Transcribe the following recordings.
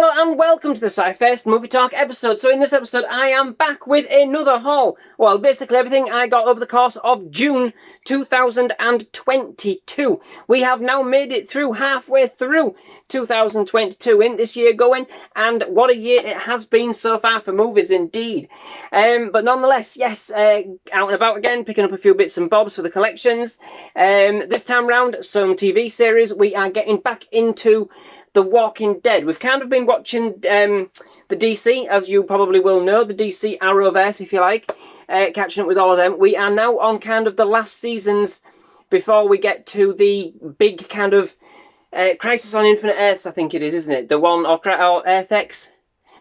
Hello and welcome to the SciFirst Movie Talk episode. So in this episode I am back with another haul. Well, basically everything I got over the course of June 2022. We have now made it through, halfway through 2022 in this year going, and what a year it has been so far for movies indeed. But nonetheless, yes, out and about again, picking up a few bits and bobs for the collections. This time round, some TV series. We are getting back into The Walking Dead. We've kind of been watching the DC, as you probably will know, the DC Arrowverse, if you like, catching up with all of them. We are now on kind of the last seasons before we get to the big kind of Crisis on Infinite Earths, I think it is, isn't it? The one, or Earth X?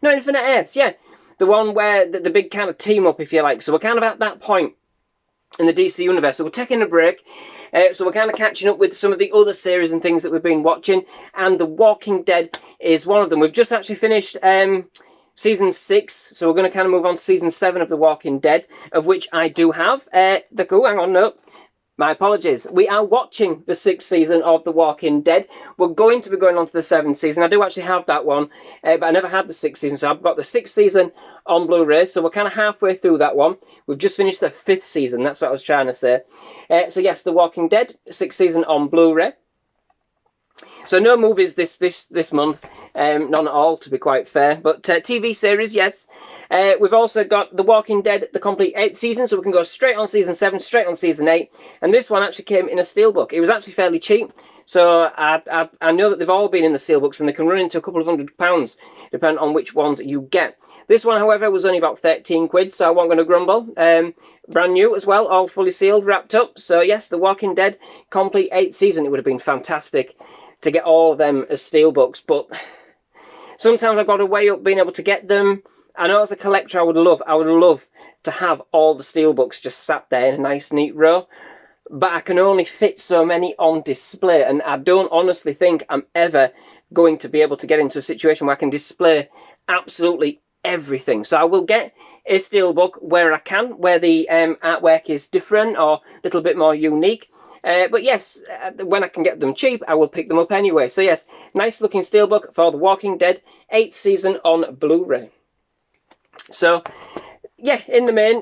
No, Infinite Earths, yeah. The one where the big kind of team up, if you like. So we're kind of at that point in the DC universe. So we're taking a break. So we're kind of catching up with some of the other series and things that we've been watching, and The Walking Dead is one of them. We've just actually finished season 6, so we're going to kind of move on to season 7 of The Walking Dead, of which I do have. Hang on, no. My apologies. We are watching the 6th season of The Walking Dead. We're going to be going on to the 7th season. I do actually have that one, but I never had the 6th season, so I've got the 6th season on Blu-ray, so we're kind of halfway through that one. We've just finished the 5th season, that's what I was trying to say. So yes, The Walking Dead, 6th season on Blu-ray. So no movies this month, none at all, to be quite fair, but TV series, yes. We've also got The Walking Dead, the complete 8th season, so we can go straight on season 7, straight on season 8. And this one actually came in a steelbook. It was actually fairly cheap, so I know that they've all been in the steelbooks, and they can run into a couple of £100, depending on which ones you get. This one, however, was only about 13 quid, so I wasn't going to grumble. Brand new as well, all fully sealed, wrapped up. So yes, The Walking Dead, complete 8th season. It would have been fantastic to get all of them as steelbooks, but sometimes I've got to weigh up being able to get them. I know as a collector I would love to have all the steelbooks just sat there in a nice neat row, but I can only fit so many on display, and I don't honestly think I'm ever going to be able to get into a situation where I can display absolutely everything. So I will get a steelbook where I can, where the artwork is different or a little bit more unique. But yes, when I can get them cheap, I will pick them up anyway. So yes, nice looking steelbook for The Walking Dead, 8th season on Blu-ray. So, yeah, in the main,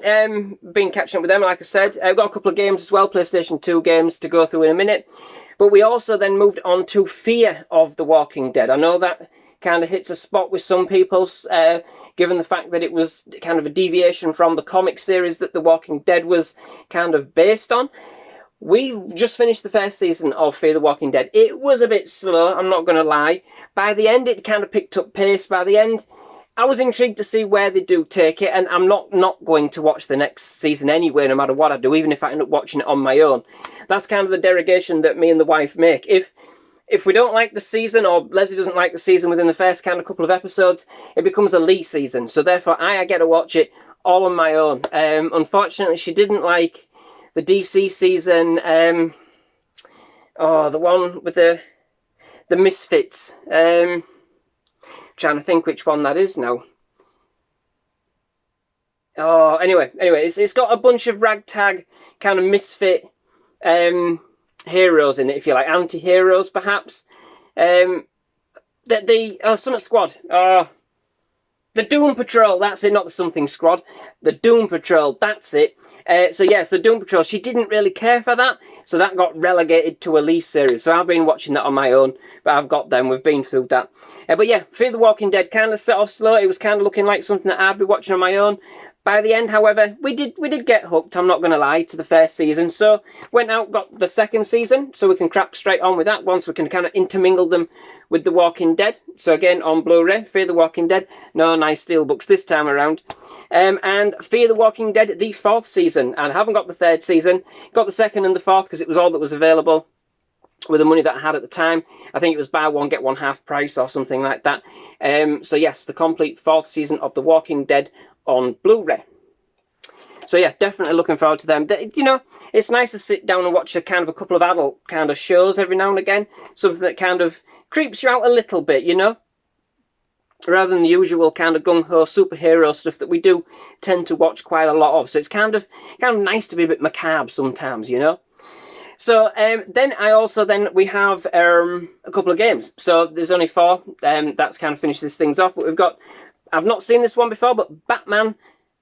been catching up with them, like I said. I've got a couple of games as well, PlayStation 2 games to go through in a minute. But we also then moved on to Fear of the Walking Dead. I know that kind of hits a spot with some people, given the fact that it was kind of a deviation from the comic series that The Walking Dead was kind of based on. We've just finished the first season of Fear the Walking Dead. It was a bit slow, I'm not going to lie. By the end, it kind of picked up pace. By the end, I was intrigued to see where they do take it, and I'm not going to watch the next season anyway, no matter what I do, even if I end up watching it on my own. That's kind of the derogation that me and the wife make. If we don't like the season, or Leslie doesn't like the season within the first kind of couple of episodes, it becomes a Lee season. So therefore, I get to watch it all on my own. Unfortunately, she didn't like the DC season, the one with the Misfits. Trying to think which one that is now. Oh, anyway, it's got a bunch of ragtag kind of misfit heroes in it, if you like, anti-heroes perhaps. Summit Squad. The Doom Patrol, that's it, not the Something Squad. The Doom Patrol, that's it. So Doom Patrol, she didn't really care for that, so that got relegated to a Lee series. So I've been watching that on my own, but I've got them, we've been through that. But yeah, Fear the Walking Dead kind of set off slow. It was kind of looking like something that I'd be watching on my own. By the end, however, we did get hooked, I'm not going to lie, to the first season. So went out, got the 2nd season, so we can crack straight on with that once we can kind of intermingle them with The Walking Dead. So again, on Blu-ray, Fear the Walking Dead. No nice steelbooks this time around. And Fear the Walking Dead, the 4th season. And I haven't got the 3rd season. Got the 2nd and the 4th because it was all that was available with the money that I had at the time. I think it was buy one, get one half price or something like that. So yes, the complete 4th season of The Walking Dead on Blu-ray. So yeah, definitely looking forward to them. You know, it's nice to sit down and watch a couple of adult kind of shows every now and again. Something that kind of creeps you out a little bit, you know? Rather than the usual kind of gung-ho superhero stuff that we do tend to watch quite a lot of. So it's kind of nice to be a bit macabre sometimes, you know? So then we have a couple of games. So there's only 4. That's kind of finishes things off. But we've got, I've not seen this one before, but Batman,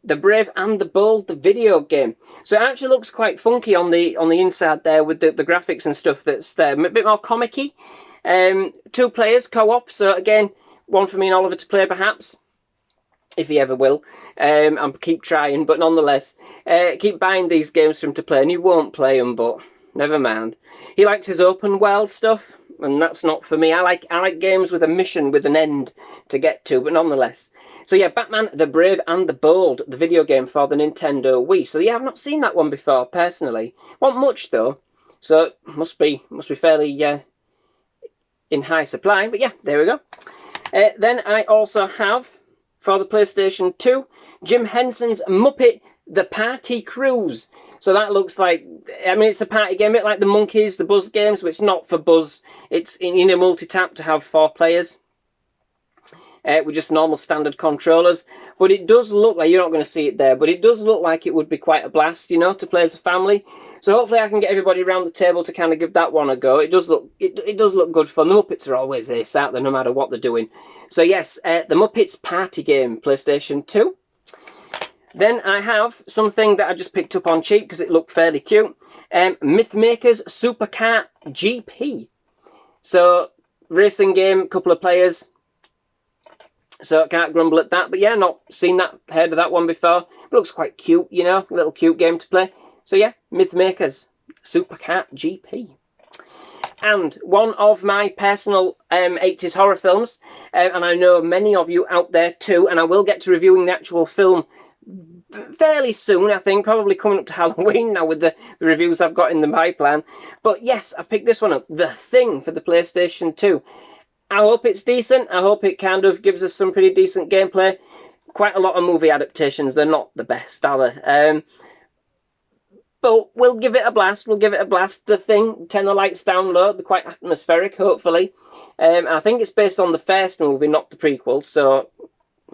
the Brave and the Bold, the video game. So it actually looks quite funky on the inside there with the graphics and stuff that's there. A bit more comic-y. 2 players, co-op. So again, one for me and Oliver to play perhaps, if he ever will. And keep trying, but nonetheless, keep buying these games for him to play, and he won't play them, but never mind. He likes his open world stuff, and that's not for me. I like games with a mission, with an end to get to, but nonetheless. So yeah, Batman, the Brave and the Bold, the video game for the Nintendo Wii. So yeah, I've not seen that one before, personally. Wasn't much, though, so must be fairly in high supply, but yeah, there we go. Then I also have, for the PlayStation 2, Jim Henson's Muppet The Party Cruise. So that looks like, I mean, it's a party game, a bit like the Monkeys, the Buzz games, but it's not for Buzz. It's in a multi-tap to have 4 players. With just normal standard controllers. But it does look like, you're not going to see it there, but it does look like it would be quite a blast, you know, to play as a family. So hopefully I can get everybody around the table to kind of give that one a go. It does look good fun. The Muppets are always ace out there, no matter what they're doing. So yes, the Muppets Party Game, PlayStation 2. Then I have something that I just picked up on cheap because it looked fairly cute. Mythmaker's Supercar GP. So, racing game, couple of players. So, can't grumble at that. But yeah, not seen that, heard of that one before. It looks quite cute, you know, a little cute game to play. So yeah, Mythmaker's Supercar GP. And one of my personal 80s horror films, and I know many of you out there too, and I will get to reviewing the actual film fairly soon, I think, probably coming up to Halloween now with the reviews I've got in the pipeline. But yes, I've picked this one up, The Thing, for the PlayStation 2. I hope it's decent. I hope it kind of gives us some pretty decent gameplay. Quite a lot of movie adaptations. They're not the best, are they? But we'll give it a blast. We'll give it a blast. The Thing, turn the lights down low. They're quite atmospheric, hopefully. I think it's based on the first movie, not the prequel. So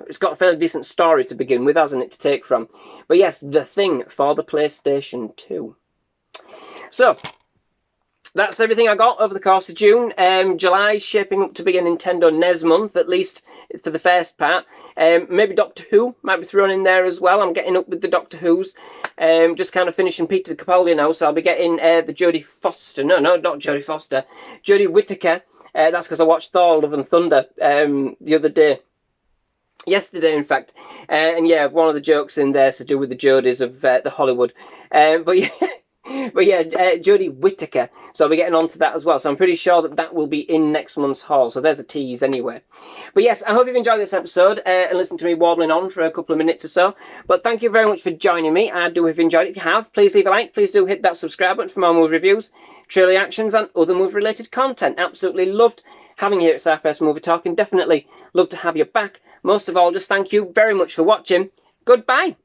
it's got a fairly decent story to begin with, hasn't it, to take from. But yes, The Thing for the PlayStation 2. So that's everything I got over the course of June. July's shaping up to be a Nintendo NES month, at least for the first part. Maybe Doctor Who might be thrown in there as well. I'm getting up with the Doctor Who's. Just kind of finishing Peter Capaldi now, so I'll be getting the Jodie Foster. No, not Jodie Foster. Jodie Whittaker. That's because I watched Thor: Love and Thunder the other day. Yesterday, in fact. And yeah, one of the jokes in there is to do with the Jodies of the Hollywood. But yeah. But yeah, Jodie Whittaker. So I'll be getting on to that as well. So I'm pretty sure that will be in next month's haul. So there's a tease anyway. But yes, I hope you've enjoyed this episode and listened to me warbling on for a couple of minutes or so. But thank you very much for joining me. I do hope you've enjoyed it. If you have, please leave a like. Please do hit that subscribe button for more movie reviews, trailer reactions and other movie-related content. Absolutely loved having you here at SciFirst Movie Talk, and definitely love to have you back. Most of all, just thank you very much for watching. Goodbye.